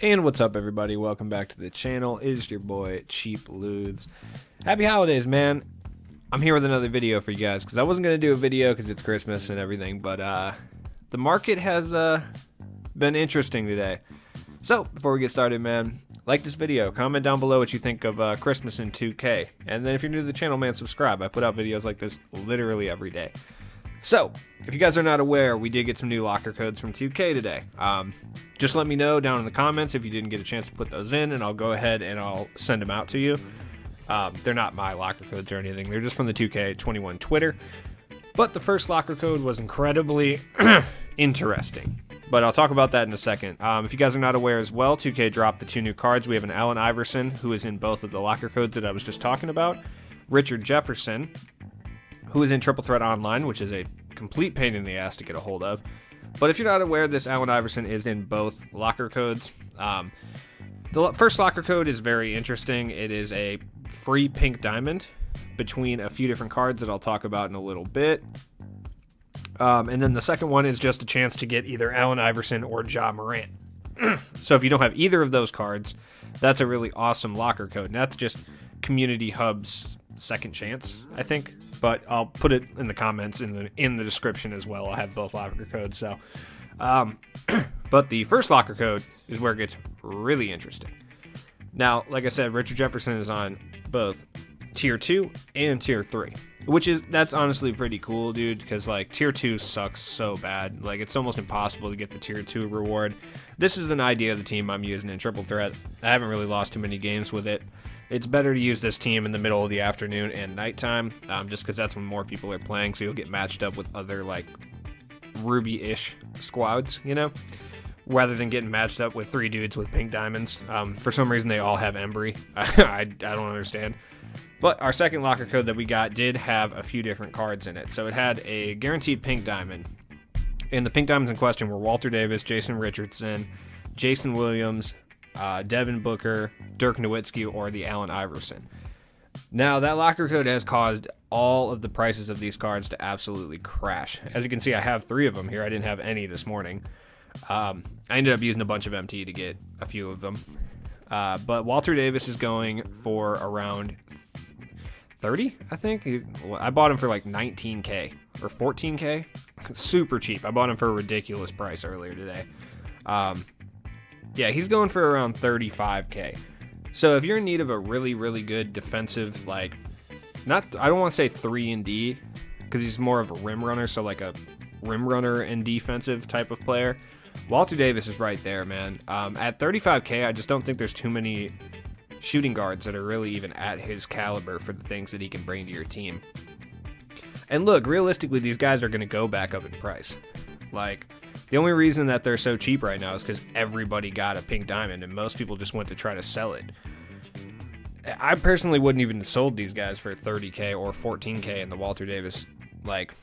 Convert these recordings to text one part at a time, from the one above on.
And what's up, everybody? Welcome back to the channel. It is your boy, Cheap Ludes. Happy holidays, man. I'm here with another video for you guys, because I wasn't going to do a video because it's Christmas and everything, but the market has been interesting today. So, before we get started, man, like this video, comment down below what you think of Christmas in 2K, and then if you're new to the channel, man, subscribe. I put out videos like this literally every day. So, if you guys are not aware, we did get some new locker codes from 2K today. Just let me know down in the comments if you didn't get a chance to put those in, and I'll go ahead and I'll send them out to you. They're not my locker codes or anything. They're just from the 2K21 Twitter. But the first locker code was incredibly interesting. But I'll talk about that in a second. If you guys are not aware as well, 2K dropped the two new cards. We have an Allen Iverson, who is in both of the locker codes that I was just talking about. Richard Jefferson, who is in Triple Threat Online, which is a complete pain in the ass to get a hold of. But if you're not aware, this Allen Iverson is in both locker codes. The first locker code is very interesting. It is a free pink diamond between a few different cards that I'll talk about in a little bit. And then the second one is just a chance to get either Allen Iverson or Ja Morant. So if you don't have either of those cards, that's a really awesome locker code. And that's just Community Hub's second chance, I think. But I'll put it in the comments in the description as well. I'll have both locker codes. So, but the first locker code is where it gets really interesting. Now, like I said, Richard Jefferson is on both Tier 2 and Tier 3, that's honestly pretty cool, dude, because like Tier 2 sucks so bad. Like, it's almost impossible to get the Tier 2 reward. This is an idea of the team I'm using in Triple Threat. I haven't really lost too many games with it. It's better to use this team in the middle of the afternoon and nighttime, just because that's when more people are playing, so you'll get matched up with other, like, Ruby-ish squads, you know? Rather than getting matched up with three dudes with pink diamonds. For some reason, they all have Embry. I don't understand. But our second locker code that we got did have a few different cards in it. So it had a guaranteed pink diamond. And the pink diamonds in question were Walter Davis, Jason Richardson, Jason Williams, Devin Booker, Dirk Nowitzki, or the Allen Iverson. Now, that locker code has caused all of the prices of these cards to absolutely crash. As you can see, I have three of them here. I didn't have any this morning. I ended up using a bunch of MT to get a few of them. But Walter Davis is going for around 30, I think. I bought him for like 19K or 14K. Super cheap. I bought him for a ridiculous price earlier today. Yeah, he's going for around 35K. So if you're in need of a really, really good defensive, like, I don't want to say 3 and D, because he's more of a rim runner, so like a rim runner and defensive type of player. Walter Davis is right there, man. At 35K, I just don't think there's too many shooting guards that are really even at his caliber for the things that he can bring to your team. And look, realistically, these guys are going to go back up in price. Like, the only reason that they're so cheap right now is because everybody got a pink diamond, and most people just went to try to sell it. I personally wouldn't even have sold these guys for 30K or 14K in the Walter Davis, like,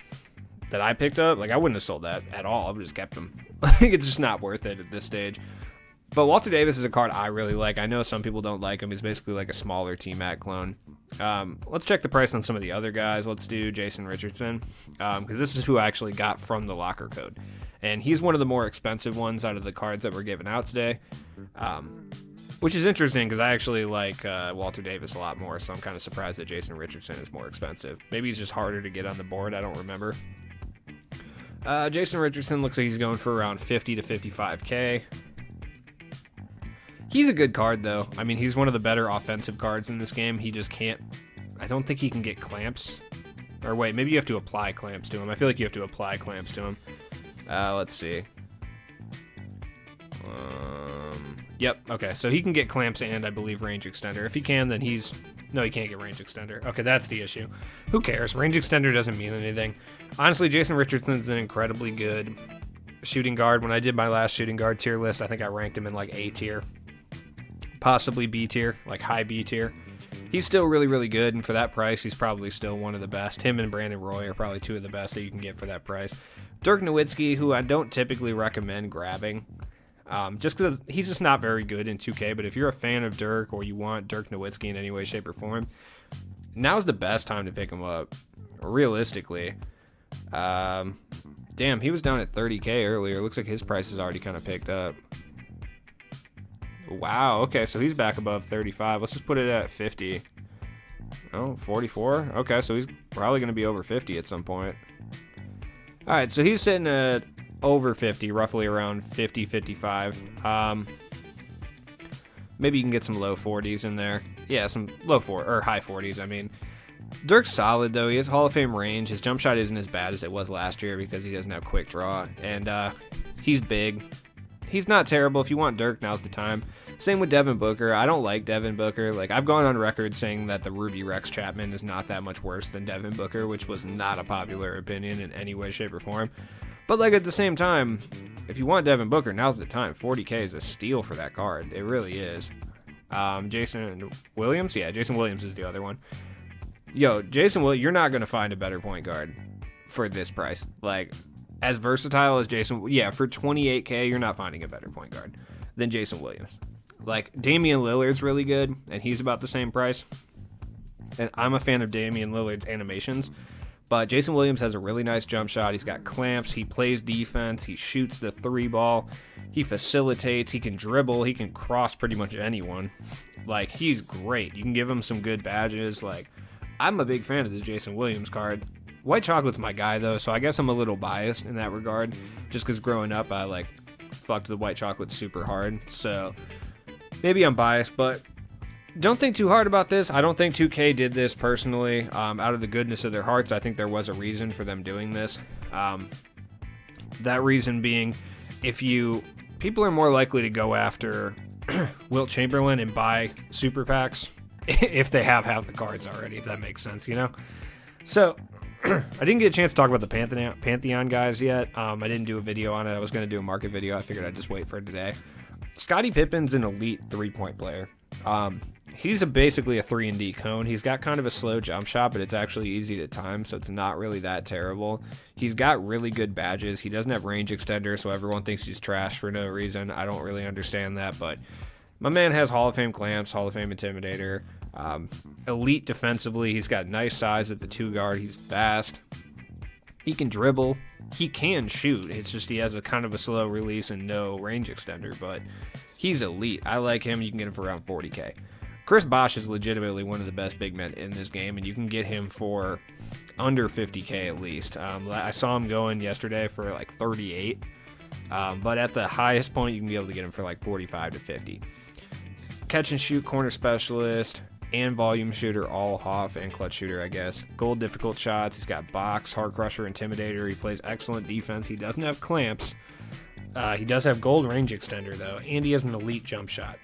that I picked up. Like, I wouldn't have sold that at all. I would have just kept them. It's just not worth it at this stage. But Walter Davis is a card I really like. I know some people don't like him. He's basically like a smaller T-Mac clone. Let's check the price on some of the other guys. Let's do Jason Richardson, because this is who I actually got from the locker code. And he's one of the more expensive ones out of the cards that were given out today, which is interesting because I actually like Walter Davis a lot more, so I'm kind of surprised that Jason Richardson is more expensive. Maybe he's just harder to get on the board. I don't remember. Jason Richardson looks like he's going for around 50 to 55K. He's a good card, though. I mean, he's one of the better offensive cards in this game. He just can't... I don't think he can get clamps. Or wait, maybe you have to apply clamps to him. I feel like you have to apply clamps to him. Let's see. Yep, okay. So he can get clamps and, I believe, range extender. If he can, then he's... No, he can't get range extender. Okay, that's the issue. Who cares? Range extender doesn't mean anything. Honestly, Jason Richardson's an incredibly good shooting guard. When I did my last shooting guard tier list, I think I ranked him in like A tier. Possibly B tier, like high B tier. He's still really, really good, and for that price, he's probably still one of the best. Him and Brandon Roy are probably two of the best that you can get for that price. Dirk Nowitzki, who I don't typically recommend grabbing, just because he's just not very good in 2K, but if you're a fan of Dirk or you want Dirk Nowitzki in any way, shape, or form, now's the best time to pick him up, realistically. Damn, he was down at 30K earlier. Looks like his price is already kind of picked up. Wow, okay, so he's back above 35. Let's just put it at 50. Oh, 44? Okay, so he's probably going to be over 50 at some point. All right, so he's sitting at over 50, roughly around 50, 55. Maybe you can get some low 40s in there. Yeah, some low or high 40s, I mean. Dirk's solid, though. He has Hall of Fame range. His jump shot isn't as bad as it was last year because he doesn't have quick draw. And he's big. He's not terrible. If you want Dirk, now's the time. Same with Devin Booker. I don't like Devin Booker. Like, I've gone on record saying that the Ruby Rex Chapman is not that much worse than Devin Booker, which was not a popular opinion in any way, shape, or form. But, like, at the same time, if you want Devin Booker, now's the time. 40K is a steal for that card. It really is. Jason Williams? Yeah, Jason Williams is the other one. Yo, Jason Williams, you're not going to find a better point guard for this price. Like, as versatile as Jason, yeah, for 28K, you're not finding a better point guard than Jason Williams. Like, Damian Lillard's really good, and he's about the same price. And I'm a fan of Damian Lillard's animations, but Jason Williams has a really nice jump shot. He's got clamps. He plays defense. He shoots the 3-ball. He facilitates. He can dribble. He can cross pretty much anyone. Like, he's great. You can give him some good badges. Like, I'm a big fan of the Jason Williams card. White Chocolate's my guy, though, so I guess I'm a little biased in that regard, just because growing up, I, like, fucked the White Chocolate super hard, so maybe I'm biased, but don't think too hard about this. I don't think 2K did this personally. Out of the goodness of their hearts, I think there was a reason for them doing this. That reason being, people are more likely to go after Wilt Chamberlain and buy super packs if they have half the cards already, if that makes sense, you know? So, I didn't get a chance to talk about the Pantheon guys yet. I didn't do a video on it. I was going to do a market video. I figured I'd just wait for today. Scottie Pippen's an elite three-point player. He's basically a 3-and-D cone. He's got kind of a slow jump shot, but it's actually easy to time, so it's not really that terrible. He's got really good badges. He doesn't have range extender, so everyone thinks he's trash for no reason. I don't really understand that, but my man has Hall of Fame clamps, Hall of Fame intimidator. Elite defensively. He's got nice size at the 2-guard. He's fast. He can dribble. He can shoot. It's just he has a kind of a slow release and no range extender, but he's elite. I like him. You can get him for around 40K. Chris Bosh is legitimately one of the best big men in this game, and you can get him for under 50K at least. I saw him going yesterday for like 38, but at the highest point, you can be able to get him for like 45 to 50. Catch and shoot corner specialist and volume shooter, all Hoff and clutch shooter, I guess. Gold difficult shots. He's got box, hard crusher, intimidator. He plays excellent defense. He doesn't have clamps. He does have gold range extender, though, and he has an elite jump shot.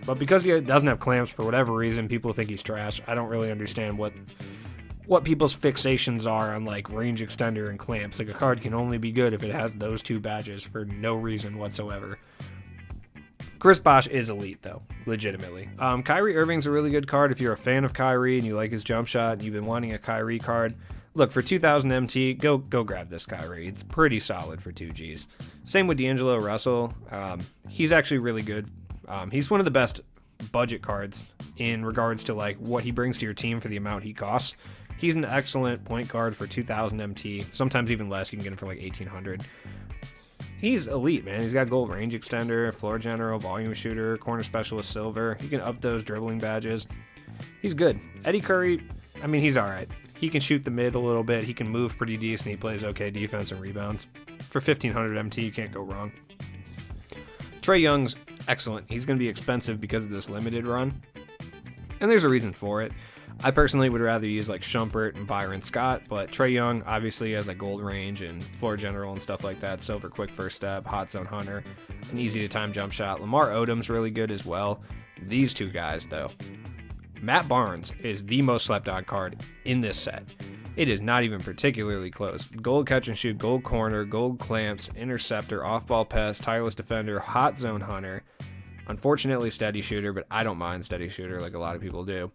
But because he doesn't have clamps, for whatever reason, people think he's trash. I don't really understand what people's fixations are on, like, range extender and clamps. Like, a card can only be good if it has those two badges for no reason whatsoever. Chris Bosh is elite, though, legitimately. Kyrie Irving's a really good card. If you're a fan of Kyrie and you like his jump shot and you've been wanting a Kyrie card, look, for 2,000 MT, go grab this Kyrie. It's pretty solid for 2Gs. Same with D'Angelo Russell. He's actually really good. He's one of the best budget cards in regards to like what he brings to your team for the amount he costs. He's an excellent point guard for 2,000 MT. Sometimes even less. You can get him for like 1,800. He's elite, man. He's got gold range extender, floor general, volume shooter, corner specialist silver. You can up those dribbling badges. He's good. Eddie Curry, I mean, he's all right. He can shoot the mid a little bit. He can move pretty decent. He plays okay defense and rebounds. For 1,500 MT, you can't go wrong. Trae Young's excellent. He's going to be expensive because of this limited run, and there's a reason for it. I personally would rather use like Shumpert and Byron Scott, but Trae Young obviously has like gold range and floor general and stuff like that. Silver quick first step, hot zone hunter, an easy to time jump shot. Lamar Odom's really good as well. These two guys though, Matt Barnes is the most slept on card in this set. It is not even particularly close. Gold catch and shoot, gold corner, gold clamps, interceptor, off-ball pest, tireless defender, hot zone hunter. Unfortunately, steady shooter, but I don't mind steady shooter like a lot of people do.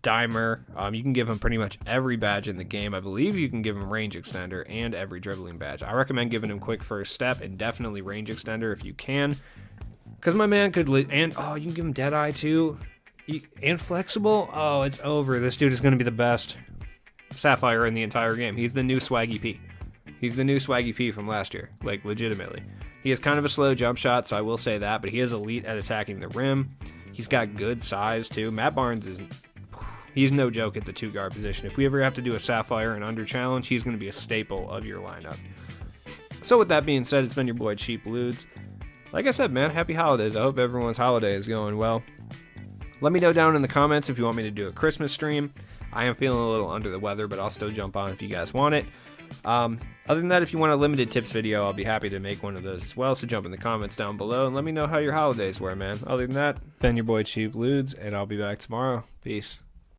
Dimer, you can give him pretty much every badge in the game. I believe you can give him range extender and every dribbling badge. I recommend giving him quick first step and definitely range extender if you can. Because my man could... you can give him Deadeye too. And flexible? Oh, it's over. This dude is going to be the best Sapphire in the entire game. He's the new Swaggy P. He's the new Swaggy P from last year. Like, legitimately. He has kind of a slow jump shot, so I will say that, but he is elite at attacking the rim. He's got good size, too. Matt Barnes he's no joke at the 2-guard position. If we ever have to do a Sapphire and under challenge, he's going to be a staple of your lineup. So with that being said, it's been your boy Cheap Ludes. Like I said, man, happy holidays. I hope everyone's holiday is going well. Let me know down in the comments if you want me to do a Christmas stream. I am feeling a little under the weather, but I'll still jump on if you guys want it. Other than that, if you want a limited tips video, I'll be happy to make one of those as well, so jump in the comments down below and let me know how your holidays were, man. Other than that, been your boy Cheap Ludes, and I'll be back tomorrow. Peace.